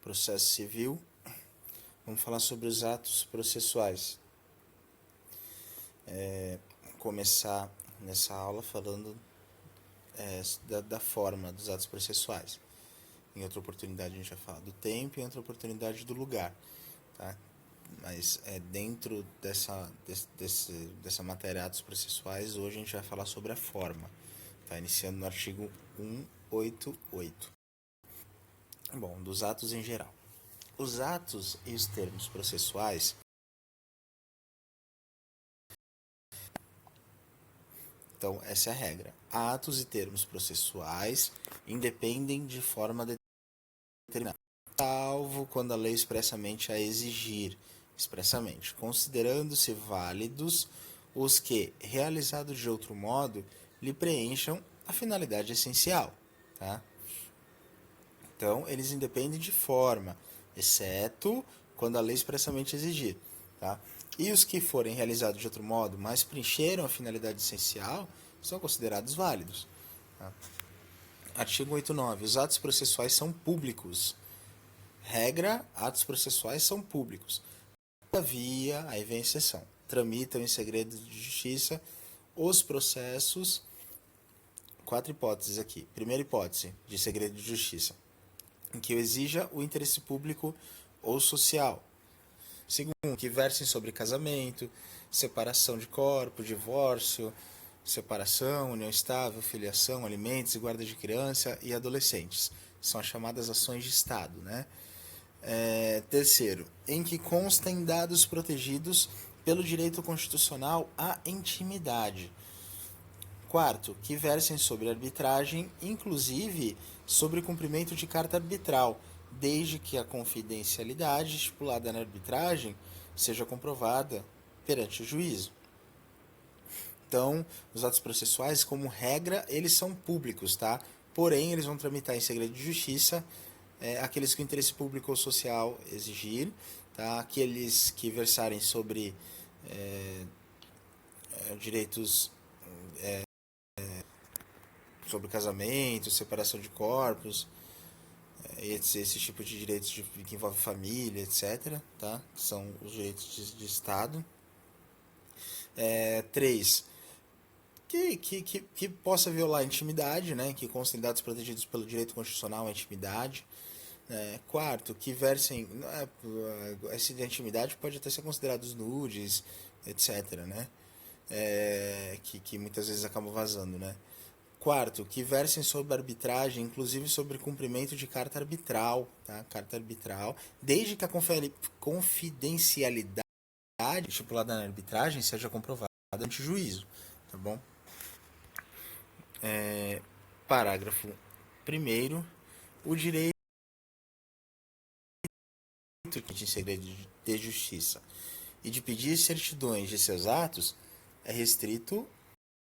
processo civil. Vamos falar sobre os atos processuais. Começar nessa aula falando da forma dos atos processuais. Em outra oportunidade a gente vai falar do tempo e em outra oportunidade do lugar. Tá? Mas dentro dessa matéria atos processuais, hoje a gente vai falar sobre a forma. Tá? Iniciando no artigo 188. Bom, dos atos em geral. Os atos e os termos processuais então, essa é a regra. Atos e termos processuais independem de forma determinada, salvo quando a lei expressamente a exigir, considerando-se válidos os que, realizados de outro modo, lhe preencham a finalidade essencial. Tá? Então, eles independem de forma, exceto quando a lei expressamente exigir. Tá? E os que forem realizados de outro modo, mas preencheram a finalidade essencial, são considerados válidos. Tá? Artigo 89. Os atos processuais são públicos. Regra, atos processuais são públicos. Todavia, aí vem a exceção. Tramitam em segredo de justiça os processos. 4 hipóteses aqui. Primeira hipótese, de segredo de justiça, em que exija o interesse público ou social. Segundo, que versem sobre casamento, separação de corpo, divórcio, separação, união estável, filiação, alimentos e guarda de criança e adolescentes. São as chamadas ações de Estado. Né? Terceiro, em que constem dados protegidos pelo direito constitucional à intimidade. Quarto, que versem sobre arbitragem, inclusive sobre cumprimento de carta arbitral, desde que a confidencialidade estipulada na arbitragem seja comprovada perante o juízo. Então, os atos processuais, como regra, eles são públicos, tá? Porém, eles vão tramitar em segredo de justiça aqueles que o interesse público ou social exigir, tá? Aqueles que versarem sobre direitos sobre casamento, separação de corpos, esse tipo de direitos que envolve família, etc. Tá? São os direitos de Estado. 3. Que possa violar a intimidade, né? Que constem dados protegidos pelo direito constitucional à intimidade. 4. Que versem... essa intimidade pode até ser considerados nudes, etc. Né? Que muitas vezes acabam vazando, né? 4. Que versem sobre arbitragem, inclusive sobre cumprimento de carta arbitral, tá? Carta arbitral, desde que a confidencialidade estipulada na arbitragem seja comprovada ante juízo, tá bom? Parágrafo 1º. O direito de segredo de justiça e de pedir certidões de seus atos é restrito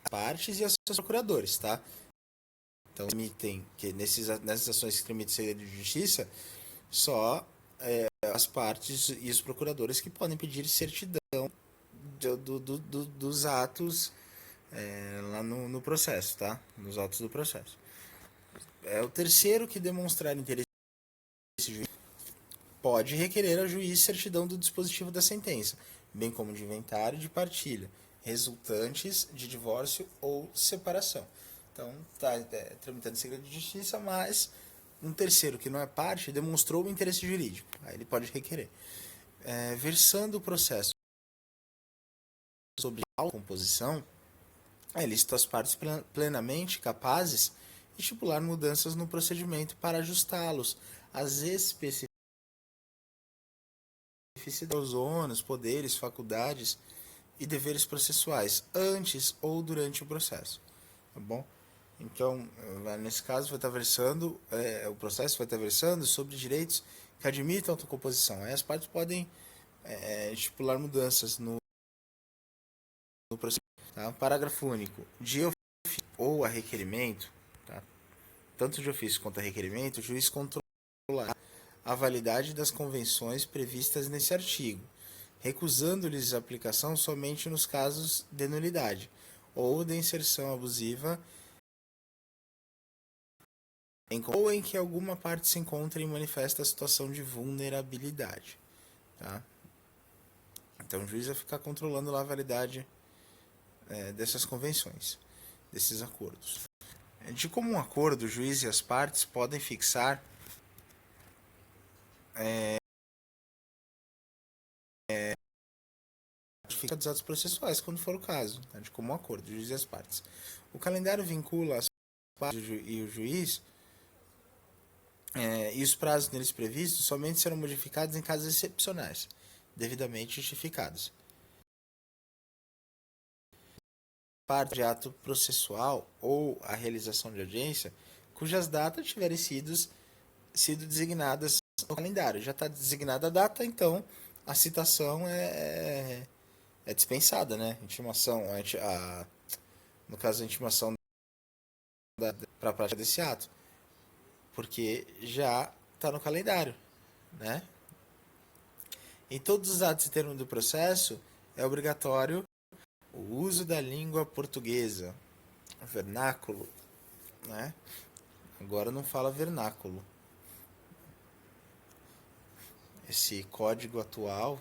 às partes e aos seus procuradores, tá? Então, tramitem que nessas ações que tramitam segredo de justiça, só as partes e os procuradores que podem pedir certidão dos atos lá no processo, tá? Nos autos do processo. O terceiro que demonstrar interesse pode requerer ao juiz certidão do dispositivo da sentença, bem como de inventário e de partilha, resultantes de divórcio ou separação. Então, está tramitando segredo de justiça, mas um terceiro que não é parte demonstrou o interesse jurídico. Aí ele pode requerer. Versando o processo sobre a composição, é lícito às partes plenamente capazes de estipular mudanças no procedimento para ajustá-los às especificidades, os ônus, poderes, faculdades e deveres processuais, antes ou durante o processo. Tá bom? Então, nesse caso, vai estar versando, o processo vai estar versando sobre direitos que admitam autocomposição. Aí as partes podem estipular mudanças no procedimento. Tá? Parágrafo único. De ofício ou a requerimento, tá? Tanto de ofício quanto a requerimento, o juiz controlará a validade das convenções previstas nesse artigo, recusando-lhes a aplicação somente nos casos de nulidade ou de inserção abusiva ou em que alguma parte se encontra em manifesta situação de vulnerabilidade. Tá? Então o juiz vai ficar controlando lá a validade dessas convenções, desses acordos. De comum acordo, o juiz e as partes podem fixar dos atos processuais, quando for o caso, tá? De comum acordo, o juiz e as partes. O calendário vincula as partes e o juiz, e os prazos neles previstos somente serão modificados em casos excepcionais, devidamente justificados. Parte de ato processual ou a realização de audiência, cujas datas tiverem sido designadas no calendário. Já está designada a data, então a citação é dispensada, né? Intimação, no caso, a intimação para a prática desse ato, porque já está no calendário, né? Em todos os atos e termos do processo, é obrigatório o uso da língua portuguesa, vernáculo, né? Agora não fala vernáculo. Esse código atual,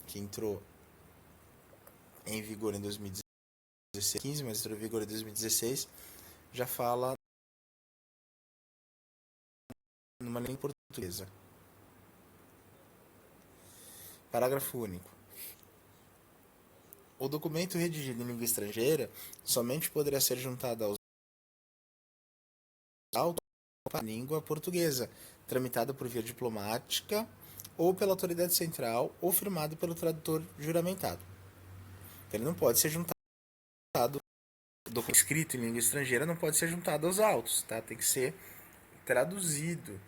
que entrou em vigor em 2015, mas entrou em vigor em 2016, já fala numa língua portuguesa. Parágrafo único. O documento redigido em língua estrangeira somente poderá ser juntado aos autos para a língua portuguesa, tramitado por via diplomática ou pela autoridade central ou firmado pelo tradutor juramentado. Ele não pode ser juntado, documento escrito em língua estrangeira não pode ser juntado aos autos, tá? Tem que ser traduzido.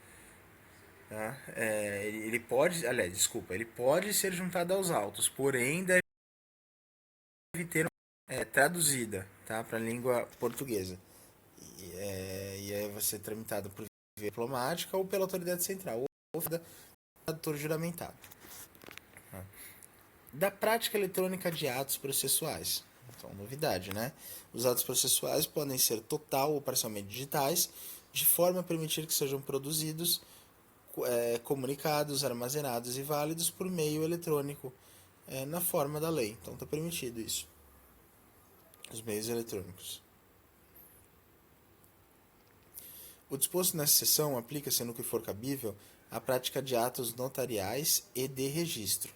Tá? Ele pode, aliás, desculpa, ele pode ser juntado aos autos, porém deve ter traduzida, tá, para a língua portuguesa. E aí vai ser tramitado por via diplomática ou pela autoridade central, ou pelo tradutor juramentado. Tá? Da prática eletrônica de atos processuais. Então, novidade, né? Os atos processuais podem ser total ou parcialmente digitais, de forma a permitir que sejam produzidos, comunicados, armazenados e válidos por meio eletrônico, na forma da lei. Então, está permitido isso. Os meios eletrônicos. O disposto nessa seção aplica-se, no que for cabível, à prática de atos notariais e de registro.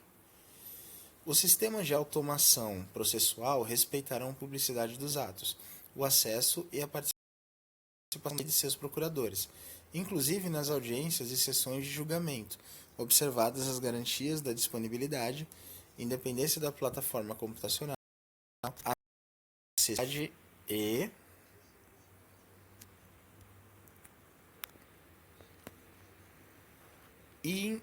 Os sistemas de automação processual respeitarão a publicidade dos atos, o acesso e a participação de seus procuradores, inclusive nas audiências e sessões de julgamento, observadas as garantias da disponibilidade, independência da plataforma computacional, acessibilidade e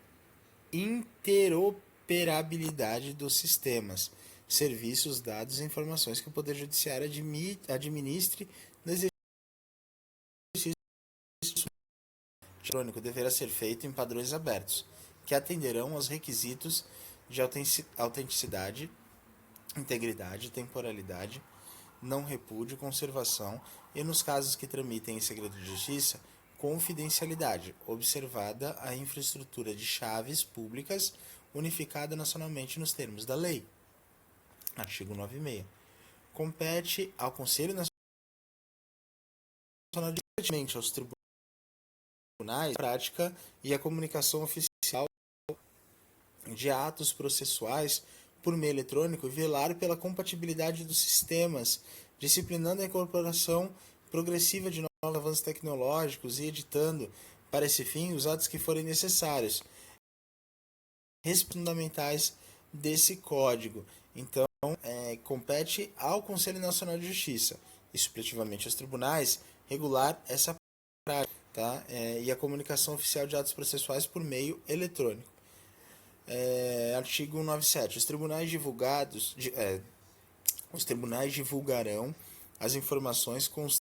interoperabilidade dos sistemas, serviços, dados e informações que o Poder Judiciário administre no exercício eletrônico deverá ser feito em padrões abertos, que atenderão aos requisitos de autenticidade, integridade, temporalidade, não repúdio, conservação e, nos casos que tramitem em segredo de justiça, confidencialidade, observada a infraestrutura de chaves públicas unificada nacionalmente nos termos da lei. Artigo 96. Compete ao Conselho Nacional diretamente aos tribunais a prática e a comunicação oficial de atos processuais por meio eletrônico e velar pela compatibilidade dos sistemas, disciplinando a incorporação progressiva de novos avanços tecnológicos e editando, para esse fim, os atos que forem necessários, fundamentais desse código. Então, compete ao Conselho Nacional de Justiça e, supletivamente, aos tribunais, regular essa prática, tá? E a comunicação oficial de atos processuais por meio eletrônico. Artigo 197. Os tribunais divulgarão as informações constantes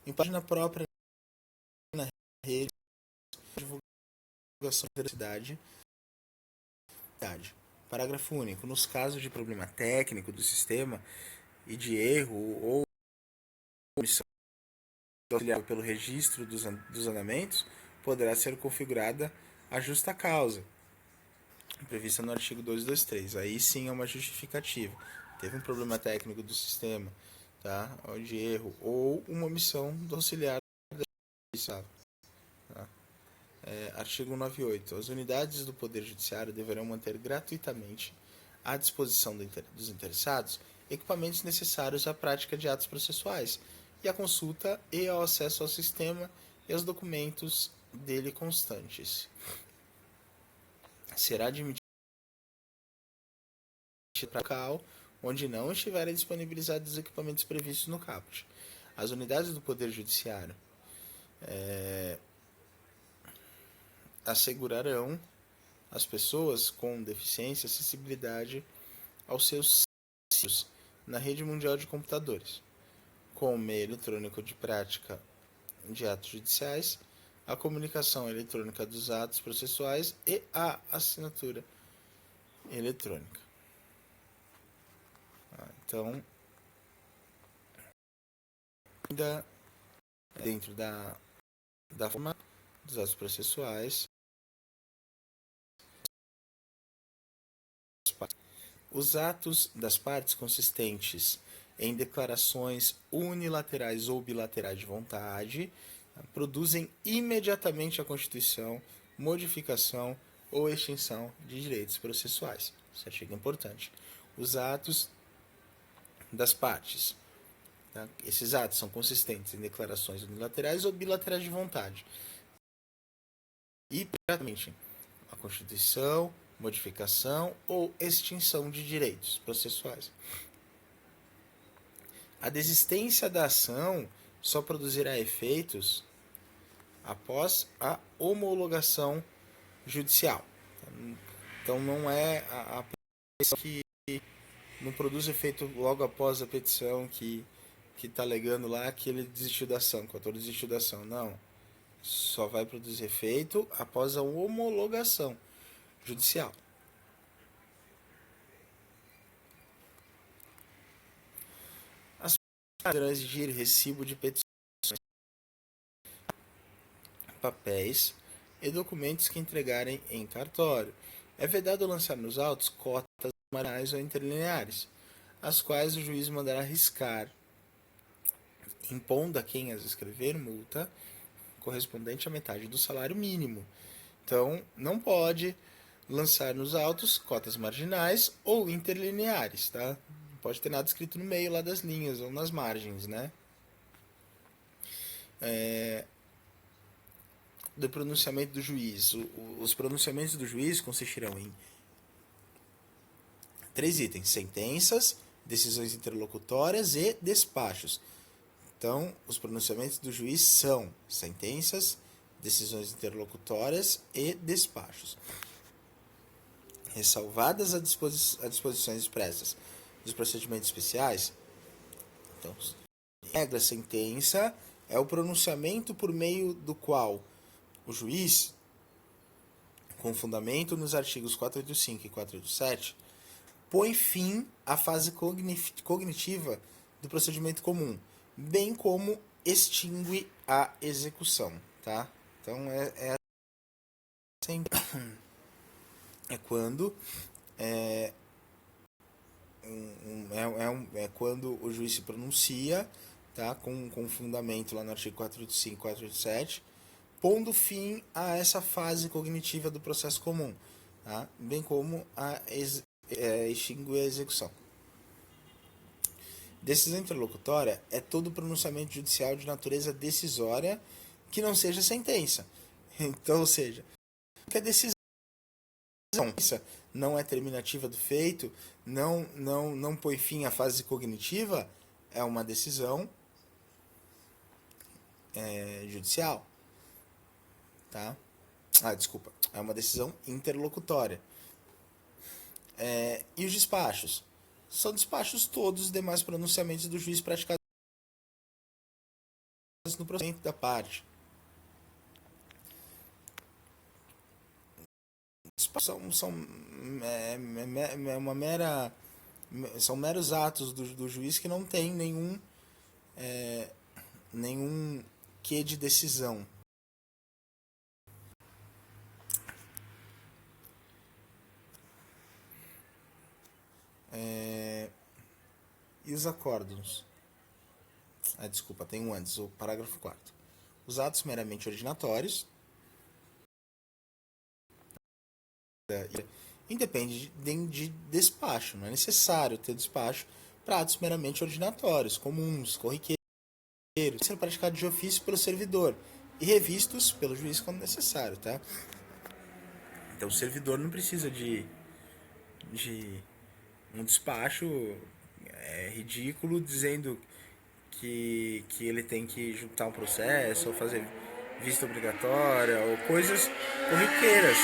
em página própria na rede de divulgação da cidade. Parágrafo único. Nos casos de problema técnico do sistema e de erro ou omissão auxiliado pelo registro dos andamentos, poderá ser configurada a justa causa, prevista no artigo 223. Aí sim é uma justificativa. Teve um problema técnico do sistema, tá? Ou de erro, ou uma omissão do auxiliar da justiça. Tá? Artigo 98. As unidades do Poder Judiciário deverão manter gratuitamente à disposição dos interessados equipamentos necessários à prática de atos processuais e à consulta e ao acesso ao sistema e aos documentos dele constantes. Será admitido para local onde não estiverem disponibilizados os equipamentos previstos no caput. As unidades do Poder Judiciário assegurarão às pessoas com deficiência acessibilidade aos seus serviços na rede mundial de computadores, com o meio eletrônico de prática de atos judiciais, a comunicação eletrônica dos atos processuais e a assinatura eletrônica. Então, ainda dentro da forma dos atos processuais, os atos das partes consistentes em declarações unilaterais ou bilaterais de vontade produzem imediatamente a constituição, modificação ou extinção de direitos processuais. Esse artigo é importante. Os atos das partes. Tá? Esses atos são consistentes em declarações unilaterais ou bilaterais de vontade. E, imediatamente, a constituição, modificação ou extinção de direitos processuais. A desistência da ação só produzirá efeitos após a homologação judicial. Então não é a petição que não produz efeito logo após a petição que está alegando lá que ele desistiu da ação, que o autor desistiu da ação. Não. Só vai produzir efeito após a homologação judicial. As poderão exigir recibo de petições, papéis e documentos que entregarem em cartório. É vedado lançar nos autos cotas marginais ou interlineares, as quais o juiz mandará riscar, impondo a quem as escrever multa correspondente à metade do salário mínimo. Então, não pode lançar nos autos cotas marginais ou interlineares, tá? Não pode ter nada escrito no meio lá das linhas ou nas margens, né? Do pronunciamento do juiz. Os pronunciamentos do juiz consistirão em 3 itens: sentenças, decisões interlocutórias e despachos. Então, os pronunciamentos do juiz são sentenças, decisões interlocutórias e despachos. Ressalvadas as disposições expressas dos procedimentos especiais, então, regra sentença é o pronunciamento por meio do qual o juiz, com fundamento nos artigos 485 e 487, põe fim à fase cognitiva do procedimento comum, bem como extingue a execução, tá? Então é quando quando o juiz se pronuncia, tá? Com fundamento lá no artigo 485 e 487, pondo fim a essa fase cognitiva do processo comum, tá? Bem como extingue a execução. Decisão interlocutória é todo pronunciamento judicial de natureza decisória que não seja sentença. Então, ou seja, que a decisão não é terminativa do feito, não põe fim à fase cognitiva, é uma decisão judicial. Tá? Desculpa. É uma decisão interlocutória. E os despachos? São despachos todos os demais pronunciamentos do juiz praticados no procedimento da parte. São meros atos do juiz que não tem nenhum que de decisão. E os acórdons? Desculpa, tem um antes, o parágrafo 4º. Os atos meramente originatórios independe de despacho, não é necessário ter despacho para atos meramente originatórios, comuns, corriqueiros, ser praticados de ofício pelo servidor e revistos pelo juiz quando necessário, tá? Então o servidor não precisa de um despacho ridículo dizendo que ele tem que juntar um processo ou fazer vista obrigatória ou coisas corriqueiras.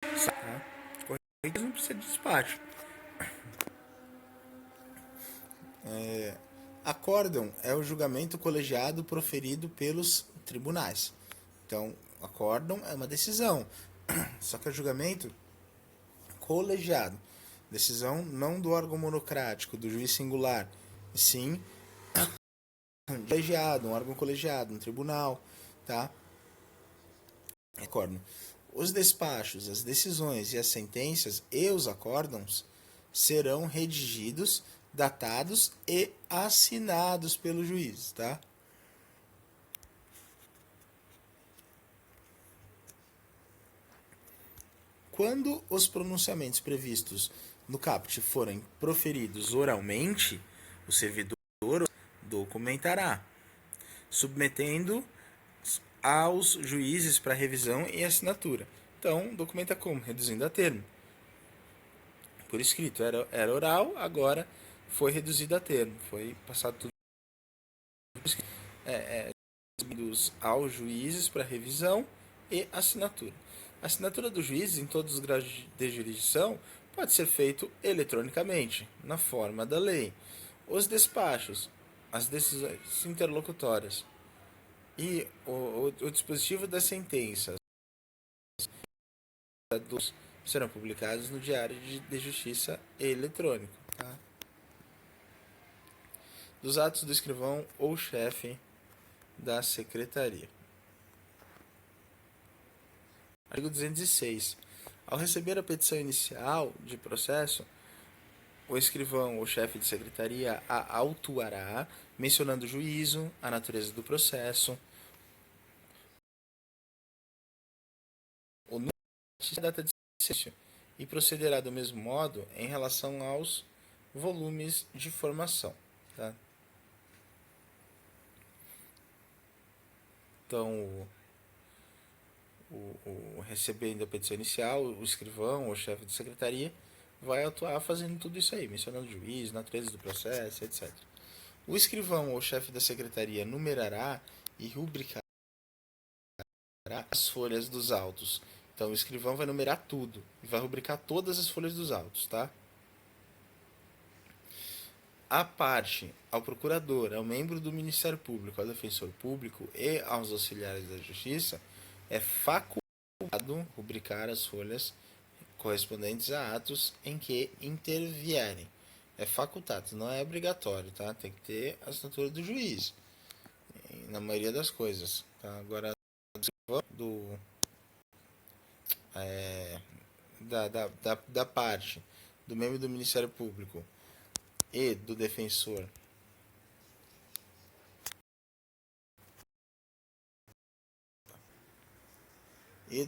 Tá? Corriqueiras não precisa de despacho. Acórdão é o julgamento colegiado proferido pelos tribunais. Então, acórdão é uma decisão, só que é julgamento colegiado. Decisão não do órgão monocrático, do juiz singular, sim colegiado, um órgão colegiado, um tribunal, tá? Acórdão. Os despachos, as decisões e as sentenças e os acórdãos serão redigidos, datados e assinados pelo juiz, tá? Quando os pronunciamentos previstos no caput forem proferidos oralmente, o servidor documentará, submetendo aos juízes para revisão e assinatura. Então, documenta como? Reduzindo a termo. Por escrito, era oral, agora foi reduzido a termo, foi passado tudo aos juízes para revisão e assinatura. A assinatura dos juízes em todos os graus de jurisdição pode ser feito eletronicamente, na forma da lei. Os despachos, as decisões interlocutórias e o dispositivo das sentenças serão publicados no Diário de Justiça eletrônico. Tá? Dos atos do escrivão ou chefe da secretaria. Artigo 206. Ao receber a petição inicial de processo, o escrivão ou chefe de secretaria a autuará, mencionando o juízo, a natureza do processo, o número e a data de início, e procederá do mesmo modo em relação aos volumes de formação. Tá? Então, recebendo a petição inicial, o escrivão ou chefe de secretaria vai atuar fazendo tudo isso aí, mencionando o juiz, natureza do processo, etc. O escrivão ou chefe da secretaria numerará e rubricará as folhas dos autos. Então, o escrivão vai numerar tudo e vai rubricar todas as folhas dos autos, tá? A parte, ao procurador, ao membro do Ministério Público, ao defensor público e aos auxiliares da Justiça, é facultado rubricar as folhas correspondentes a atos em que intervierem. É facultado, não é obrigatório, tá? Tem que ter a assinatura do juiz, na maioria das coisas. Tá? Agora, do, da parte do membro do Ministério Público e do defensor e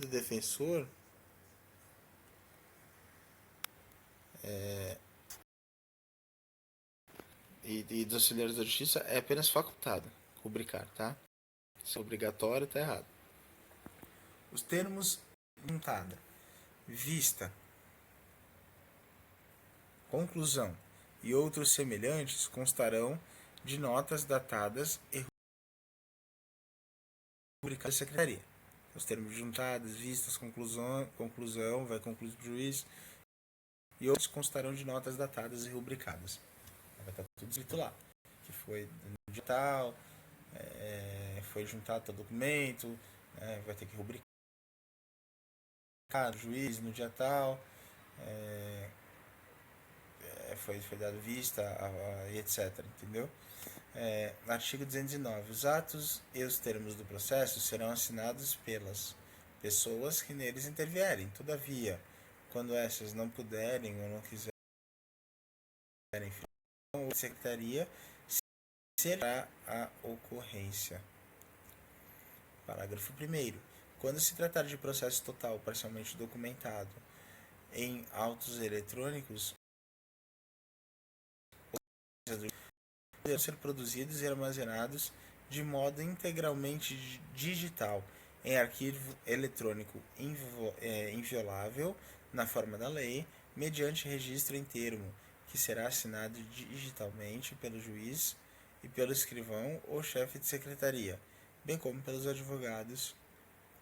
dos auxiliares da justiça é apenas facultado rubricar, tá? Se é obrigatório, tá errado. Os termos juntada, vista, conclusão e outros semelhantes constarão de notas datadas e rubricadas da secretaria. Os termos juntadas, vistas, conclusão, vai concluir o juiz, e outros constarão de notas datadas e rubricadas. Vai estar tudo escrito lá, que foi no dia tal, foi juntado tal documento, vai ter que rubricar o juiz no dia tal, foi dado vista, e etc. Entendeu? Artigo 209. Os atos e os termos do processo serão assinados pelas pessoas que neles intervierem. Todavia, quando essas não puderem ou não quiserem, a secretaria será a ocorrência. Parágrafo 1º. Quando se tratar de processo total ou parcialmente documentado em autos eletrônicos, devem ser produzidos e armazenados de modo integralmente digital, em arquivo eletrônico inviolável, na forma da lei, mediante registro em termo, que será assinado digitalmente pelo juiz e pelo escrivão ou chefe de secretaria, bem como pelos advogados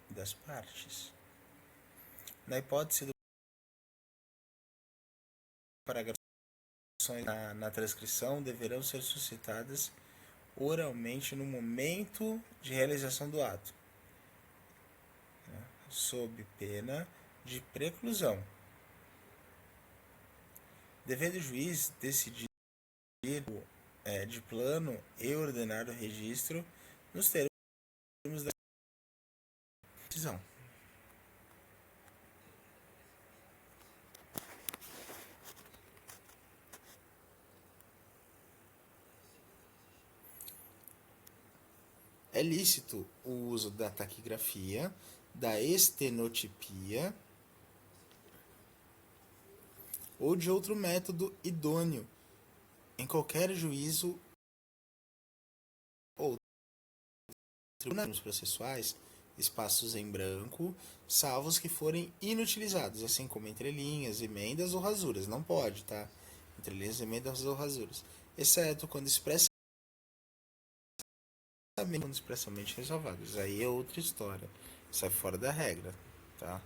das partes. Na hipótese do parágrafo, na transcrição deverão ser suscitadas oralmente no momento de realização do ato, sob pena de preclusão, devendo o juiz decidir de plano e ordenar o registro nos termos da decisão. É lícito o uso da taquigrafia, da estenotipia ou de outro método idôneo em qualquer juízo ou tribunais processuais, espaços em branco, salvo os que forem inutilizados, assim como entrelinhas, emendas ou rasuras. Não pode, tá? Entrelinhas, emendas ou rasuras. Exceto quando expressamente reservados. Aí é outra história. Sai fora da regra, tá?